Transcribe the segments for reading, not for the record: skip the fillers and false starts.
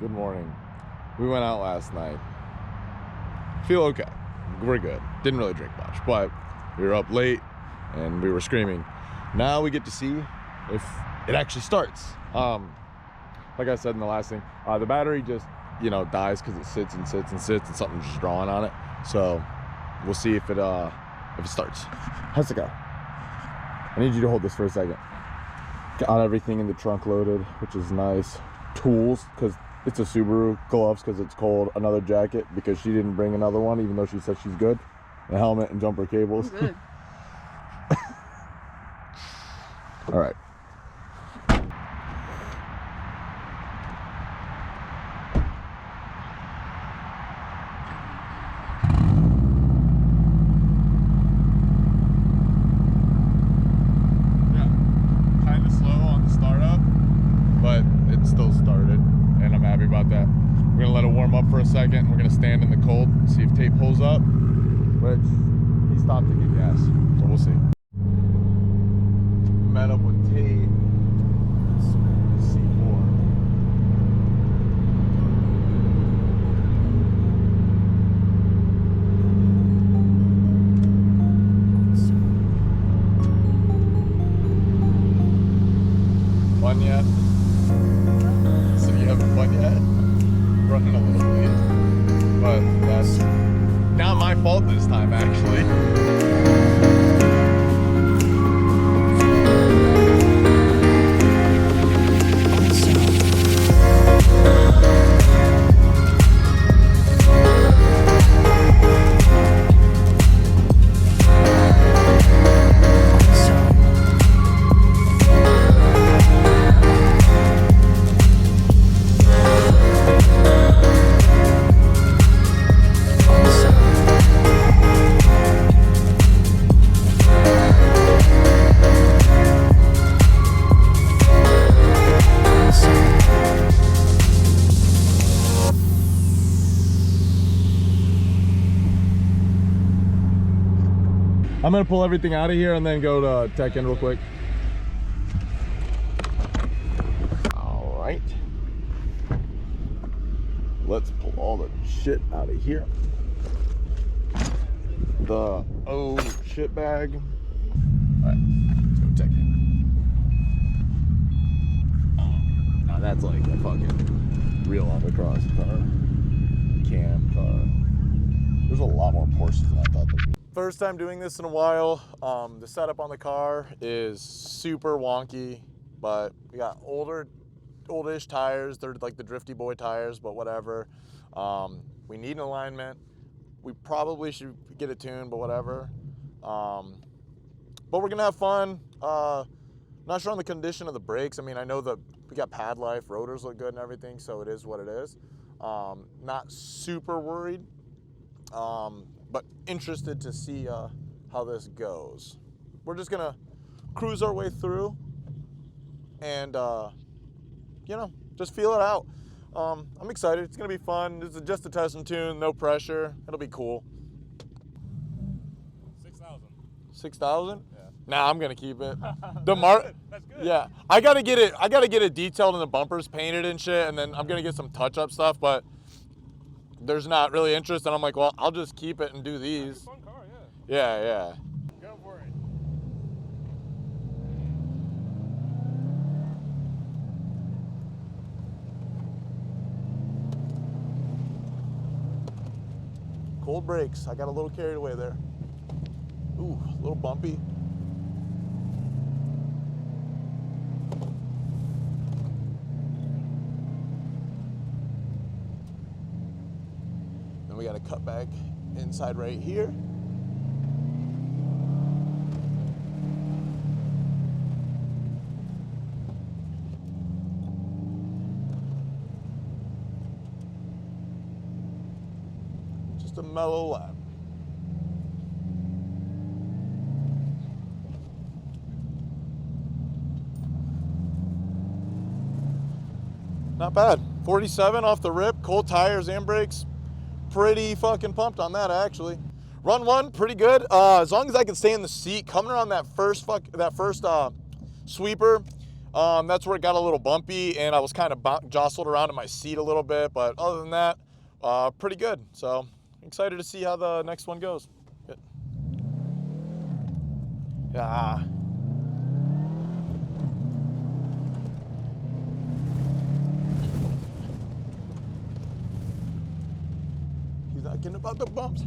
Good morning. We went out last night. Feel okay. We're good. Didn't really drink much, but we were up late and we were screaming. Now we get to see if it actually starts. Like I said in the last thing, the battery just, dies because it sits and sits and sits and something's just drawing on it. So we'll see if it starts. How's it go? I need you to hold this for a second. Got everything in the trunk loaded, which is nice. Tools, because it's a Subaru. Gloves, because it's cold. Another jacket, because she didn't bring another one, even though she said she's good. A helmet and jumper cables. Good. All right. Still started, and I'm happy about that. We're gonna let it warm up for a second. We're gonna stand in the cold, see if Tate pulls up, which he stopped to get gas, so we'll see. Met up with Tate. C4. Fun yet? Running a little late, but that's not my fault this time, actually. I'm gonna pull everything out of here and then go to tech in real quick. All right. Let's pull all the shit out of here. The shit bag. All right, let's go tech in. Now that's like a fucking real autocross car. Cam car. There's a lot more Porsches than I thought there'd be. First time doing this in a while. The setup on the car is super wonky, but we got oldish tires. They're like the Drifty Boy tires, but whatever. We need an alignment. We probably should get it tuned, but whatever. But we're gonna have fun. Not sure on the condition of the brakes. I mean, I know that we got pad life, rotors look good and everything, so it is what it is. Not super worried. But interested to see how this goes. We're just gonna cruise our way through and just feel it out. I'm excited. It's gonna be fun. This is just a test and tune, no pressure. It'll be cool. 6,000. 6,000? Yeah. Nah, I'm gonna keep it. That's good. Yeah, I gotta get it detailed and the bumpers painted and shit, and then I'm gonna get some touch-up stuff, but there's not really interest, and I'm like, well, I'll just keep it and do these. It's a fun car, yeah. Yeah. Go for it. Cold brakes. I got a little carried away there. Ooh, a little bumpy. Then we got to cut back inside right here. Just a mellow lap. Not bad. 47 off the rip, cold tires and brakes. Pretty fucking pumped on that, actually. Run one, pretty good. As long as I can stay in the seat, coming around that first sweeper, That's where it got a little bumpy and I was kind of jostled around in my seat a little bit, but other than that, pretty good. So excited to see how the next one goes. Good. Yeah. He's not kidding about the bumps.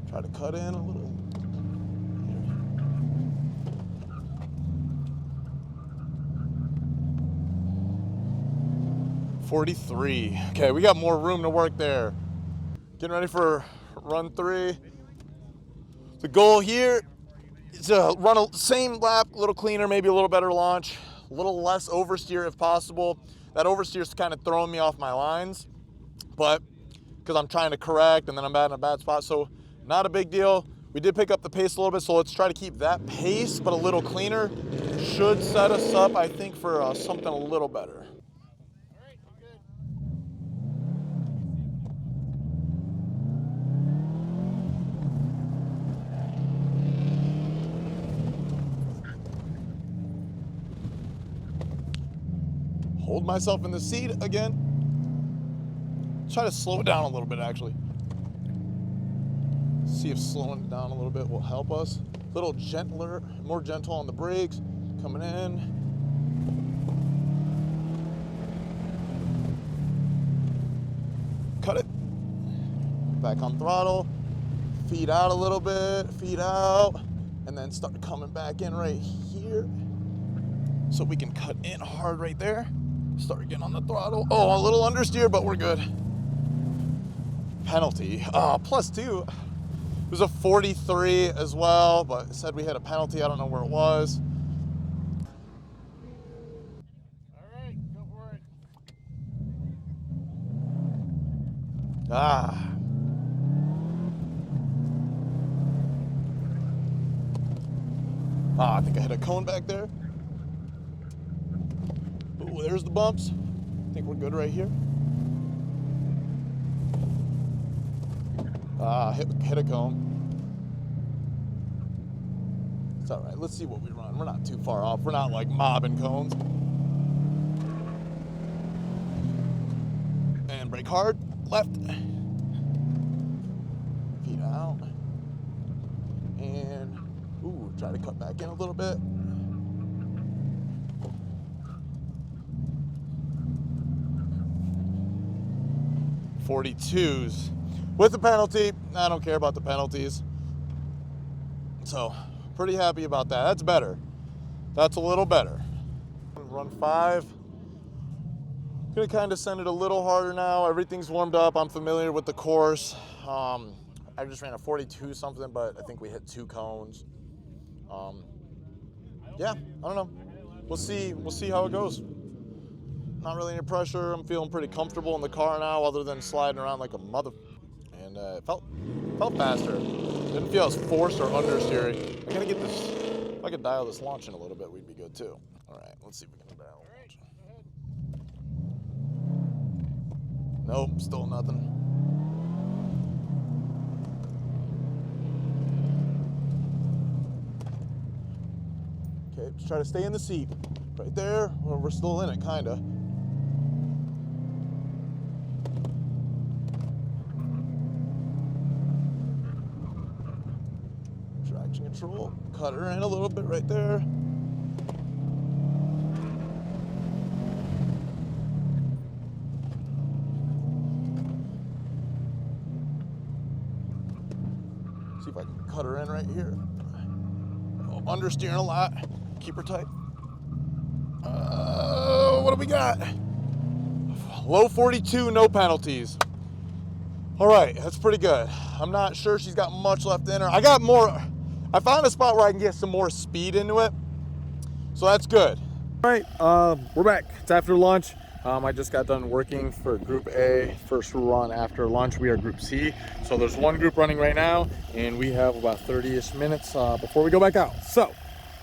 Try to cut in a little. 43. Okay, we got more room to work there. Getting ready for run 3. The goal here is to run a same lap, a little cleaner, maybe a little better launch, a little less oversteer if possible. That oversteer is kind of throwing me off my lines, but because I'm trying to correct and then I'm in a bad spot, so not a big deal. We did pick up the pace a little bit, so let's try to keep that pace, but a little cleaner. Should set us up, I think, for something a little better. Hold myself in the seat again. Try to slow it down a little bit, actually. See if slowing it down a little bit will help us. A little gentler, more gentle on the brakes. Coming in. Cut it. Back on throttle. Feet out a little bit, feet out. And then start coming back in right here. So we can cut in hard right there. Start getting on the throttle. Oh, a little understeer, but we're good. Penalty. +2. It was a 43 as well, but it said we had a penalty. I don't know where it was. All right, go for it. I think I hit a cone back there. Ooh, there's the bumps. I think we're good right here. Hit a cone. It's all right. Let's see what we run. We're not too far off. We're not like mobbing cones. And brake hard. Left. Feet out. And, ooh, try to cut back in a little bit. .42s with the penalty. I don't care about the penalties. So, pretty happy about that. That's better. That's a little better. Run 5. Gonna kind of send it a little harder now. Everything's warmed up. I'm familiar with the course. I just ran a 42 something, but I think we hit 2 cones. Yeah, I don't know. We'll see how it goes. Not really any pressure. I'm feeling pretty comfortable in the car now, other than sliding around like a mother. And it felt faster. Didn't feel as forced or understeering. I gotta get this. If I could dial this launch in a little bit, we'd be good too. All right, let's see if we can dial launch. Nope, still nothing. Okay, just try to stay in the seat. Right there. Well, we're still in it, kinda. Traction control. Cut her in a little bit right there. See if I can cut her in right here. Oh, understeering a lot. Keep her tight. What do we got? Low 42, no penalties. All right, that's pretty good. I'm not sure she's got much left in her. I found a spot where I can get some more speed into it, so that's good. All right, we're back. It's after lunch. I just got done working for Group A, first run after lunch. We are Group C. So there's one group running right now, and we have about 30-ish minutes before we go back out. So,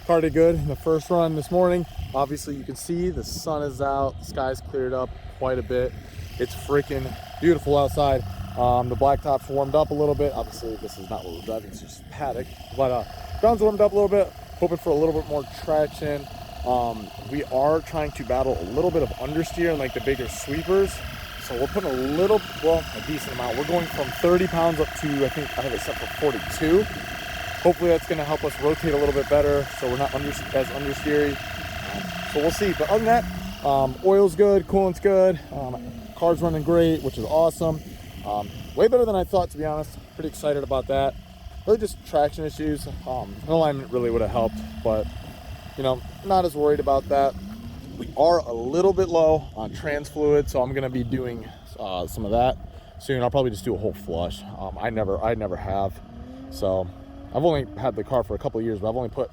car did good in the first run this morning. Obviously, you can see the sun is out, the sky's cleared up quite a bit. It's freaking beautiful outside. The blacktop's warmed up a little bit. Obviously, this is not what we're driving, it's just paddock. But ground's warmed up a little bit, hoping for a little bit more traction. We are trying to battle a little bit of understeer and like the bigger sweepers. So we're putting a decent amount. We're going from 30 pounds up to, I think I have it set for 42. Hopefully that's gonna help us rotate a little bit better so we're not as understeery. So we'll see. But other than that, oil's good, coolant's good. Car's running great, which is awesome. Way better than I thought, to be honest. Pretty excited about that. Really just traction issues. Alignment really would have helped, but you know, not as worried about that. We are a little bit low on trans fluid, so I'm gonna be doing some of that soon. I'll probably just do a whole flush. I never have. So I've only had the car for a couple of years, but I've only put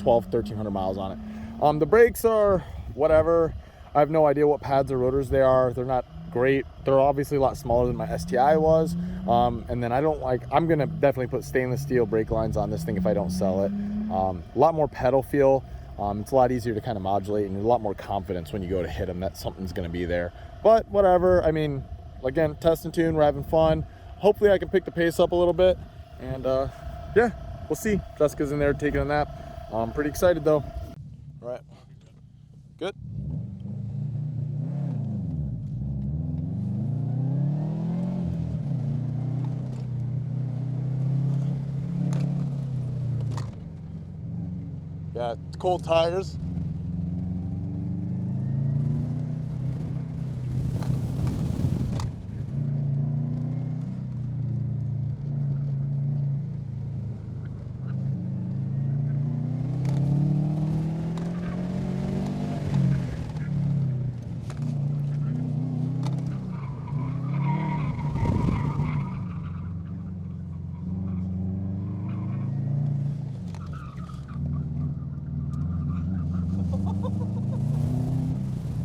1,300 miles on it. The brakes are whatever. I have no idea what pads or rotors they are. They're not great. They're obviously a lot smaller than my STI was. And then I'm gonna definitely put stainless steel brake lines on this thing if I don't sell it. A lot more pedal feel. It's a lot easier to kind of modulate, and a lot more confidence when you go to hit them that something's going to be there. But whatever. I mean, again, test and tune. We're having fun. Hopefully I can pick the pace up a little bit. And yeah, we'll see. Jessica's in there taking a nap. I'm pretty excited though. All right. Good. Yeah, cold tires.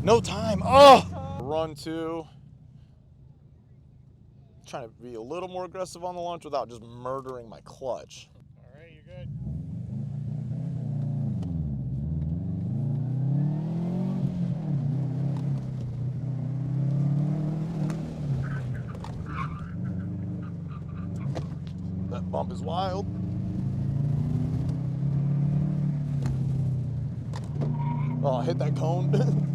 No time. Oh! Run two. Trying to be a little more aggressive on the launch without just murdering my clutch. All right, you're good. That bump is wild. Oh, I hit that cone.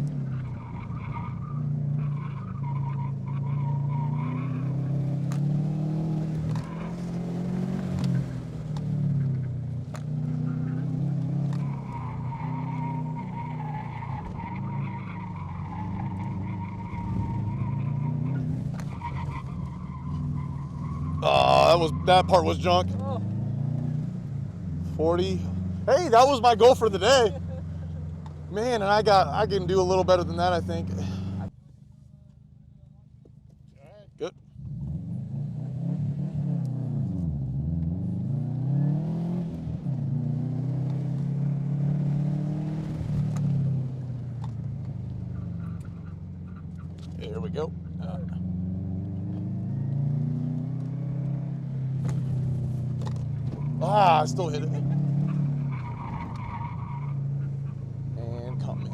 Oh, that part was junk. 40. Hey, that was my goal for the day. Man, and I can do a little better than that, I think. Good. Here we go. I still hit it. And come in.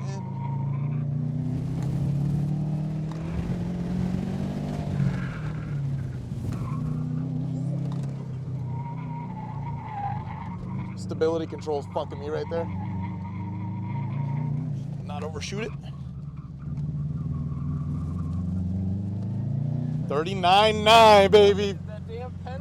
Stability control is fucking me right there. Not overshoot it. 39.9, baby. That damn pen.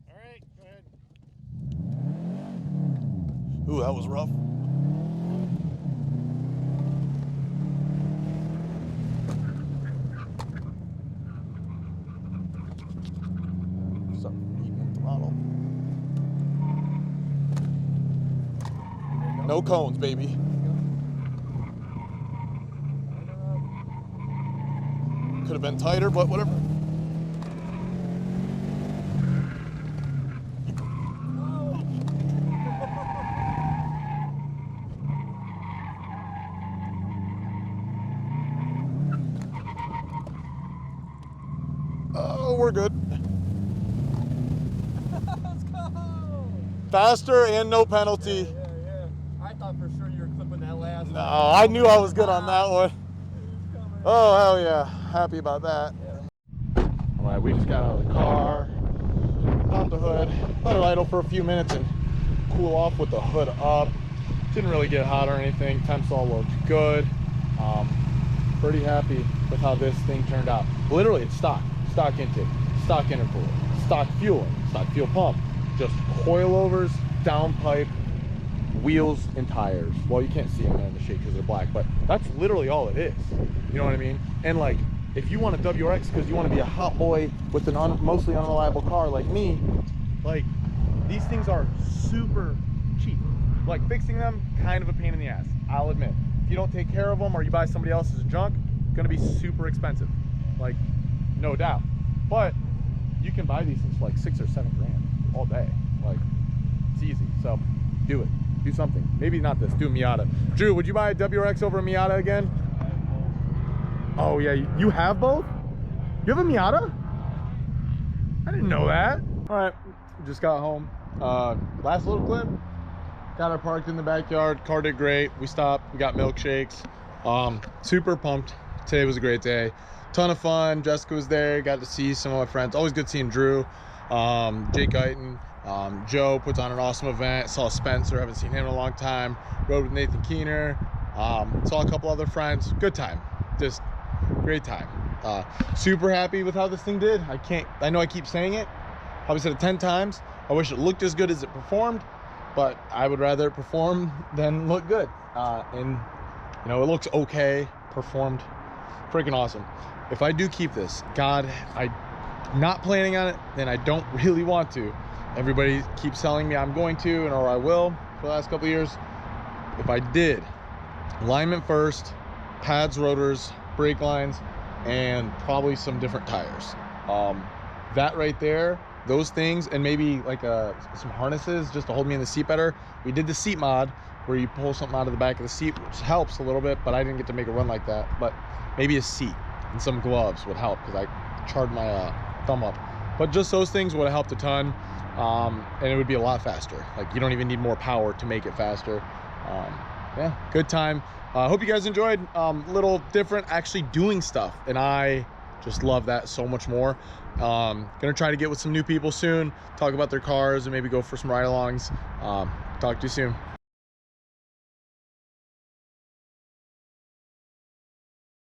All right, go ahead. Ooh, that was rough. Stop eating the throttle. No cones, baby. have been tighter, but whatever. Oh, we're good. Let's go! Faster and no penalty. Yeah. I thought for sure you were clipping that last No, one. I knew I was good on that one. Oh, hell yeah. Happy about that. All right, we just got out of the car, popped the hood, let it idle for a few minutes and cool off with the hood up. Didn't really get hot or anything. Temps all looked good. Pretty happy with how this thing turned out. Literally, it's stock intake, stock intercooler, stock fueling, stock fuel pump, just coilovers, downpipe, wheels and tires. Well, you can't see them in the shade because they're black, but that's literally all it is. You know what I mean? And like, if you want a WRX because you want to be a hot boy with an mostly unreliable car like me, like, these things are super cheap. Like, fixing them, kind of a pain in the ass, I'll admit. If you don't take care of them or you buy somebody else's junk, it's gonna be super expensive, like, no doubt. But you can buy these things for like 6 or 7 grand all day. Like, it's easy. So do it. Do something. Maybe not this. Do a Miata. Drew, would you buy a WRX over a Miata again? Oh yeah, you have both? You have a Miata? I didn't know that. All right, just got home. Last little clip. Got her parked in the backyard. Car did great. We stopped. We got milkshakes. Super pumped. Today was a great day. Ton of fun. Jessica was there. Got to see some of my friends. Always good seeing Drew. Jake Guyton. Joe puts on an awesome event. Saw Spencer. Haven't seen him in a long time. Rode with Nathan Keener. Saw a couple other friends. Good time. Just great time. Super happy with how this thing did. I know I keep saying it. Probably said it 10 times. I wish it looked as good as it performed, but I would rather it perform than look good. And you know, it looks okay, performed freaking awesome. If I do keep this, God, I'm not planning on it, and I don't really want to. Everybody keeps telling me I'm going to, and or I will for the last couple of years. If I did, alignment first, pads, rotors, brake lines, and probably some different tires. That right there, those things, and maybe like some harnesses just to hold me in the seat better. We did the seat mod where you pull something out of the back of the seat, which helps a little bit, but I didn't get to make a run like that. But maybe a seat and some gloves would help because I charred my thumb up. But just those things would have helped a ton, and it would be a lot faster. Like, you don't even need more power to make it faster. Yeah, good time. Hope you guys enjoyed. Little different, actually doing stuff, and I just love that so much more. Gonna try to get with some new people soon, talk about their cars, and maybe go for some ride-alongs. Talk to you soon.